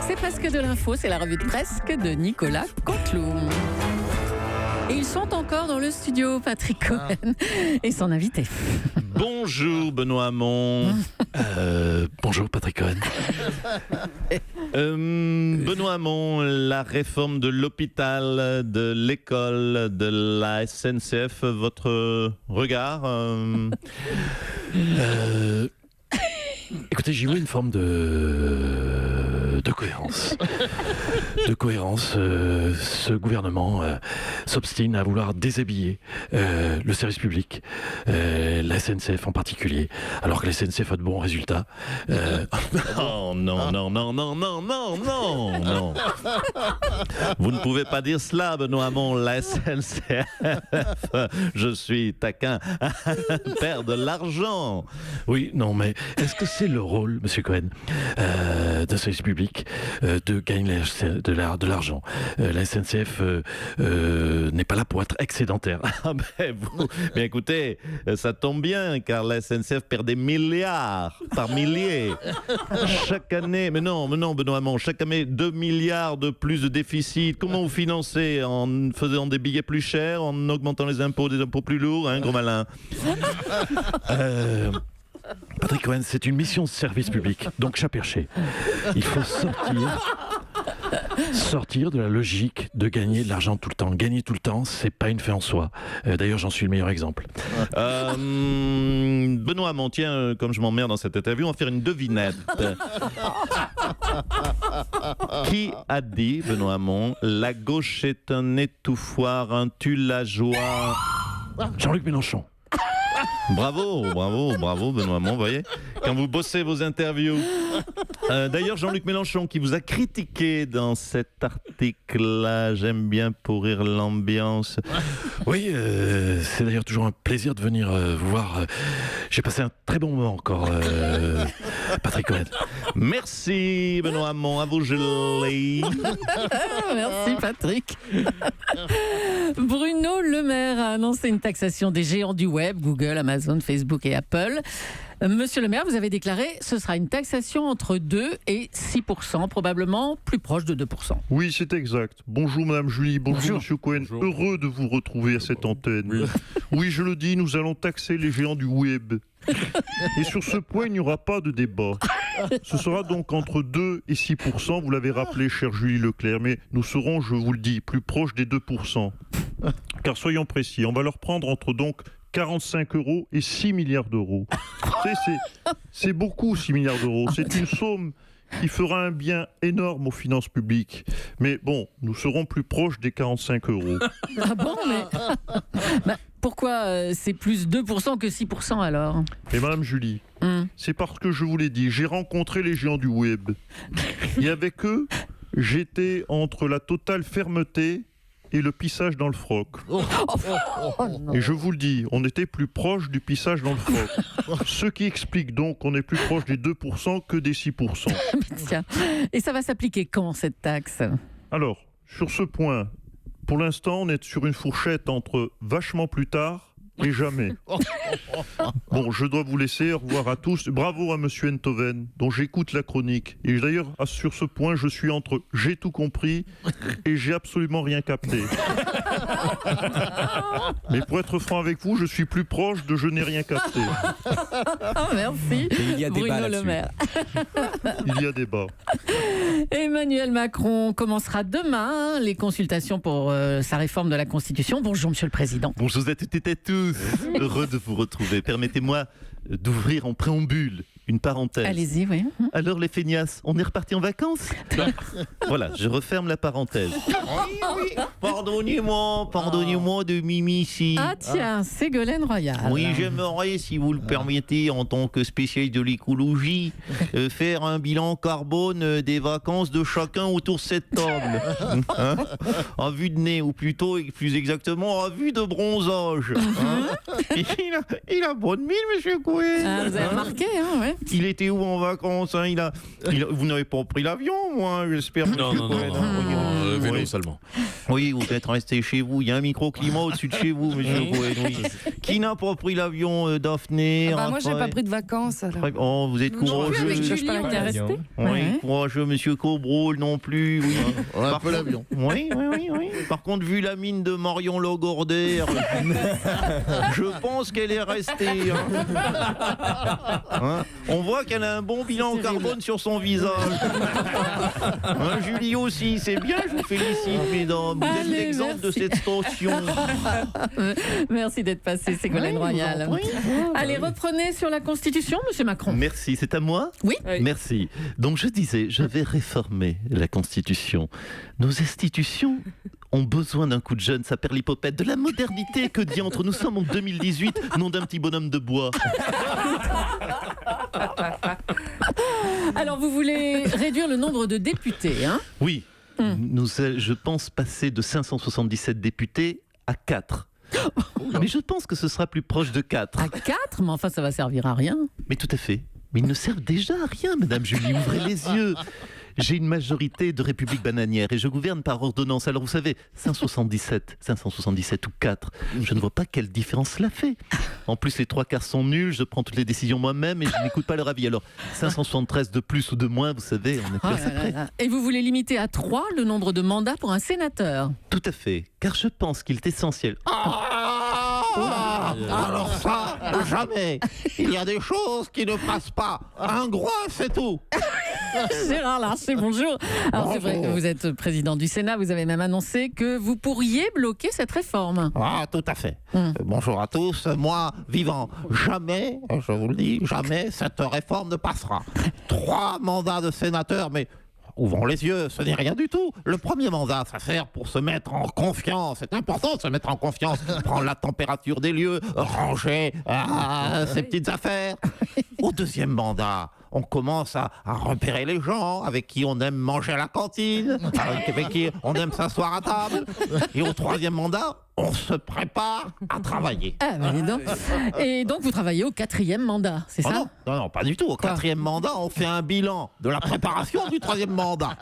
C'est presque de l'info, c'est la revue de presque de Nicolas Canteloup. Et ils sont encore dans le studio, Patrick Cohen et son invité. Bonjour Benoît Hamon. Bonjour Patrick Cohen. Benoît Hamon, la réforme de l'hôpital, de l'école, de la SNCF, votre regard Écoutez, j'y vois une forme de cohérence. De cohérence. Ce gouvernement s'obstine à vouloir déshabiller le service public, la SNCF en particulier, alors que la SNCF a de bons résultats. Oh non, non, non, non, non, non, non, non. Vous ne pouvez pas dire cela, Benoît Hamon, la SNCF. Je suis taquin, perd de l'argent. Oui, non, mais est-ce que c'est le rôle, Monsieur Cohen, d'un service public de gagner de l'argent? La SNCF n'est pas là pour être excédentaire. Ah ben vous, mais écoutez, ça tombe bien, car la SNCF perd des milliards par milliers. Chaque année, mais non, Benoît Hamon, chaque année, 2 milliards de plus de déficit. Comment vous financez? En faisant des billets plus chers, en augmentant les impôts, des impôts plus lourds, hein, gros malin? Patrick Cohen, c'est une mission de service public, donc chat perché. Il faut sortir de la logique de gagner de l'argent tout le temps. Gagner tout le temps, c'est pas une fin en soi. D'ailleurs, j'en suis le meilleur exemple. Benoît Hamon, tiens, comme je m'emmerde dans cette interview, on va faire une devinette. Qui a dit, Benoît Hamon, la gauche est un étouffoir, un tue-la-joie? Jean-Luc Mélenchon. Bravo, Benoît Hamon, vous voyez, quand vous bossez vos interviews. D'ailleurs, Jean-Luc Mélenchon qui vous a critiqué dans cet article-là, j'aime bien pourrir l'ambiance. Oui, c'est d'ailleurs toujours un plaisir de venir vous voir. J'ai passé un très bon moment encore, Patrick Cohen. Merci Benoît Hamon, à vous Julie. Merci Patrick. Bruno Le Maire a annoncé une taxation des géants du web, Google, Amazon, Facebook et Apple. Monsieur Le Maire, vous avez déclaré ce sera une taxation entre 2 et 6%, probablement plus proche de 2%. Oui, c'est exact. Bonjour Madame Julie, bonjour Monsieur Cohen. Bonjour. Heureux de vous retrouver à cette antenne. Oui, je le dis, nous allons taxer les géants du web. Et sur ce point, il n'y aura pas de débat. Ce sera donc entre 2 et 6%, vous l'avez rappelé, chère Julie Leclerc, mais nous serons, je vous le dis, plus proches des 2%. Car soyons précis, on va leur prendre entre donc 45 € et 6 milliards d'euros. C'est beaucoup, 6 milliards d'euros. C'est une somme qui fera un bien énorme aux finances publiques. Mais bon, nous serons plus proches des 45 €. Ah bon, mais... pourquoi c'est plus 2% que 6% alors? Et Madame Julie, c'est parce que je vous l'ai dit, j'ai rencontré les géants du web. Et avec eux, j'étais entre la totale fermeté et le pissage dans le froc. Et je vous le dis, on était plus proche du pissage dans le froc. Ce qui explique donc qu'on est plus proche des 2% que des 6%. Tiens. Et ça va s'appliquer quand, cette taxe? Alors, sur ce point, pour l'instant, on est sur une fourchette entre vachement plus tard et jamais. Bon, je dois vous laisser. Au revoir à tous. Bravo à Monsieur Enthoven, dont j'écoute la chronique. Et d'ailleurs, sur ce point, je suis entre j'ai tout compris et j'ai absolument rien capté. Mais pour être franc avec vous, je suis plus proche de je n'ai rien capté. Merci. Il y a débat Bruno Le Maire. Il y a débat. Emmanuel Macron commencera demain les consultations pour sa réforme de la Constitution. Bonjour, Monsieur le Président. Bonjour à toutes et à tous. Heureux de vous retrouver. Permettez-moi d'ouvrir en préambule une parenthèse. Allez-y, oui. Alors les feignasses, on est reparti en vacances? Voilà, je referme la parenthèse. Oui. Pardonnez-moi de m'immiscer. Ah tiens, Ségolène Royal. Oui, j'aimerais, si vous le permettez, en tant que spécialiste de l'écologie, faire un bilan carbone des vacances de chacun autour de cette table. Hein, à vue de nez, ou plutôt, plus exactement, à vue de bronzage. Hein. Il a bonne mine, monsieur Coué. Ah, vous avez remarqué, hein, ouais. Il était où en vacances, hein? Vous n'avez pas pris l'avion, moi, j'espère. Non. vélo Oui. seulement. Oui, vous êtes resté chez vous. Il y a un microclimat au-dessus de chez vous, monsieur Cohen. Oui. Qui n'a pas pris l'avion Daphné? Moi, j'ai pas Raphaël pris de vacances. Alors. Oh, vous êtes Non plus courageux. avec Je Julie, peux pas on est l'intéresser. resté. Oui, Ouais. courageux, monsieur Cobrol non plus. Oui. On a un Par peu contre- l'avion. Oui. Par contre, vu la mine de Marion Lagordère, je pense qu'elle est restée. Hein, on voit qu'elle a un bon bilan carbone sur son visage. Hein, Julie aussi, c'est bien, je vous félicite, mesdames. Vous êtes Allez, l'exemple de merci. cette station. Merci d'être passé, Ségolène Royal. Allez, reprenez sur la Constitution, monsieur Macron. Merci, c'est à moi? Oui. Merci. Donc je disais, je vais réformer la Constitution. Nos institutions ont besoin d'un coup de jeune, ça perd l'hypopète, de la modernité, que diantre. Nous sommes en 2018, nom d'un petit bonhomme de bois. Alors, vous voulez réduire le nombre de députés, hein? Oui, je pense passer de 577 députés à 4. Mais je pense que ce sera plus proche de 4. À 4? Mais enfin, ça va servir à rien. Mais tout à fait. Mais ils ne servent déjà à rien, Madame Julie, ouvrez les yeux. J'ai une majorité de républiques bananières et je gouverne par ordonnance. Alors vous savez, 577 ou 4, je ne vois pas quelle différence cela fait. En plus, les 3/4 sont nuls, je prends toutes les décisions moi-même et je n'écoute pas leur avis. Alors, 573 de plus ou de moins, vous savez, on est Oh plus là là là. Et vous voulez limiter à 3 le nombre de mandats pour un sénateur? Tout à fait, car je pense qu'il est essentiel. Alors ça, jamais. Il y a des choses qui ne passent pas. Un groin, c'est tout. Gérard Larcher, bonjour. Alors c'est vrai que vous êtes président du Sénat, vous avez même annoncé que vous pourriez bloquer cette réforme. Ah, tout à fait. Bonjour à tous. Moi, vivant, jamais, je vous le dis, jamais cette réforme ne passera. 3 mandats de sénateur, mais ouvrons les yeux, ce n'est rien du tout. Le premier mandat, ça sert pour se mettre en confiance. C'est important de se mettre en confiance. Prendre la température des lieux, ranger ses petites affaires. Au deuxième mandat, on commence à repérer les gens avec qui on aime manger à la cantine, avec qui on aime s'asseoir à table. Et au troisième mandat, on se prépare à travailler. Ah, bah, dis donc. Et donc vous travaillez au 4e mandat, c'est Oh ça? non, pas du tout. Au 4e mandat, on fait un bilan de la préparation du 3e mandat.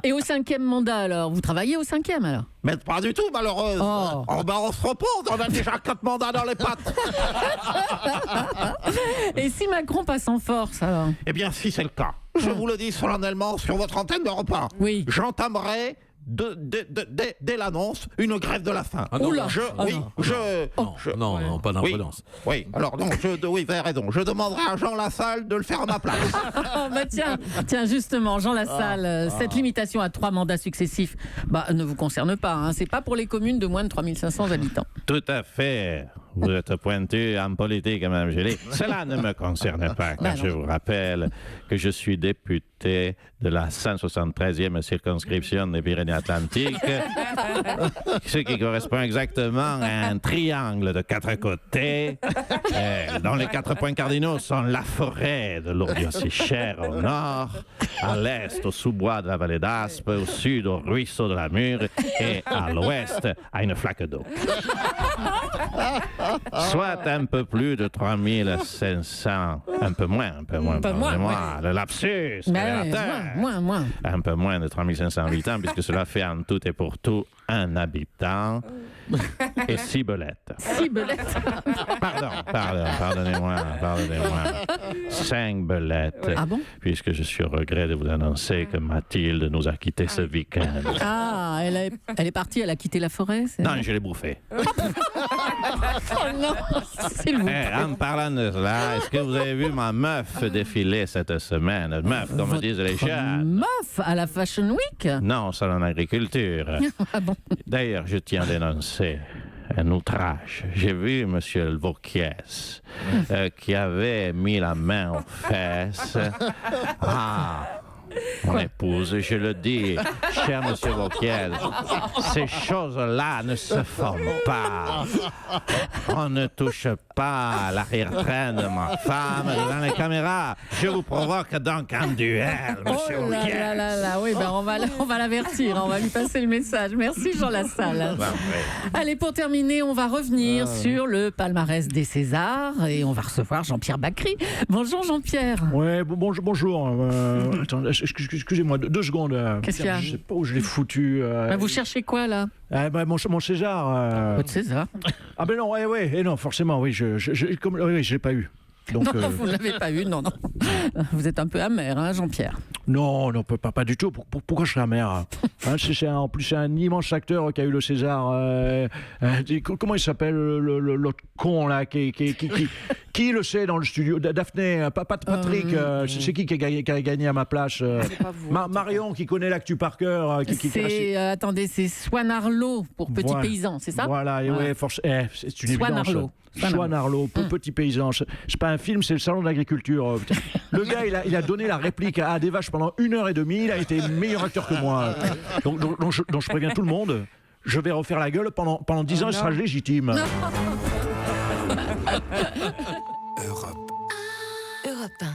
Et au 5e mandat alors? Vous travaillez au 5e alors? Mais pas du tout, malheureuse. Oh. On se repose, on a déjà 4 mandats dans les pattes. Et si Macron passe en force alors? Eh bien, si c'est le cas, je vous le dis solennellement sur votre antenne d'Europe 1, Oui. j'entamerai dès l'annonce une grève de la faim. Ah non, Oula. non, pas d'imprudence. Oui, alors donc, oui, vous avez raison. Je demanderai à Jean Lassalle de le faire à ma place. Oh, bah tiens, justement, Jean Lassalle, cette limitation à 3 mandats successifs ne vous concerne pas. Hein. C'est pas pour les communes de moins de 3500 habitants. Tout à fait. Vous êtes pointu en politique, Mme Gély. Cela ne me concerne pas, car je vous rappelle que je suis député de la 173e circonscription des Pyrénées-Atlantiques, ce qui correspond exactement à un triangle de 4 côtés, dont les 4 points cardinaux sont la forêt de l'Ourdiossichère au nord, à l'est au sous-bois de la vallée d'Aspe, au sud au ruisseau de la Mure et à l'ouest à une flaque d'eau. Soit un peu plus de 3500, un peu moins, pardonnez-moi, le lapsus, Moins. un peu moins de 3500 habitants, puisque cela fait en tout et pour tout un habitant et 6 belettes. 6 belettes. Pardonnez-moi. 5 belettes. Ah bon? Puisque je suis au regret de vous annoncer que Mathilde nous a quittés ce week-end. Ah, elle est partie, elle a quitté la forêt? Non, je l'ai bouffé. Oh non, s'il vous plaît. En parlant de cela, est-ce que vous avez vu ma meuf défiler cette semaine? Meuf, comme disent les jeunes. Meuf à la Fashion Week? Non, c'est en agriculture. Ah bon? D'ailleurs, je tiens à dénoncer un outrage. J'ai vu M. Vauquiez qui avait mis la main aux fesses. Mon épouse, je le dis, cher monsieur Vauquiez, ces choses-là ne se font pas. On ne touche pas à l'arrière-train de ma femme devant les caméras. Je vous provoque donc un duel, monsieur Oh Vauquiez. là, oui, on va l'avertir, on va lui passer le message. Merci Jean Lassalle. Allez, pour terminer, on va revenir sur le palmarès des Césars et on va recevoir Jean-Pierre Bacry. Bonjour Jean-Pierre. Ouais, bonjour. Attends, excusez-moi, 2 secondes. Qu'est-ce qu'il y a ? Je sais pas où je l'ai foutu. Vous cherchez quoi là ? Mon César. Votre César. Ah ben non, non, forcément, oui, je l'ai pas eu. Donc, non, vous ne l'avez pas eu, non. Vous êtes un peu amer, hein, Jean-Pierre. Non, pas du tout. Pourquoi je serais amer hein, en plus, c'est un immense acteur qui a eu le César. Comment il s'appelle l'autre con là qui le sait dans le studio? Daphné, Patrick, c'est qui a gagné à ma place C'est pas vous. Marion qui connaît l'actu par cœur. Attendez, c'est Swan Arlo pour Petit Paysan, c'est ça? Voilà, c'est une évidence. Swan Arlo, Petit Paysan. C'est pas un film, c'est le salon de l'agriculture. Le gars, il a donné la réplique à des vaches pendant 1h30. Il a été meilleur acteur que moi. Donc je préviens tout le monde. Je vais refaire la gueule pendant 10 ans, il sera légitime. Europe 1.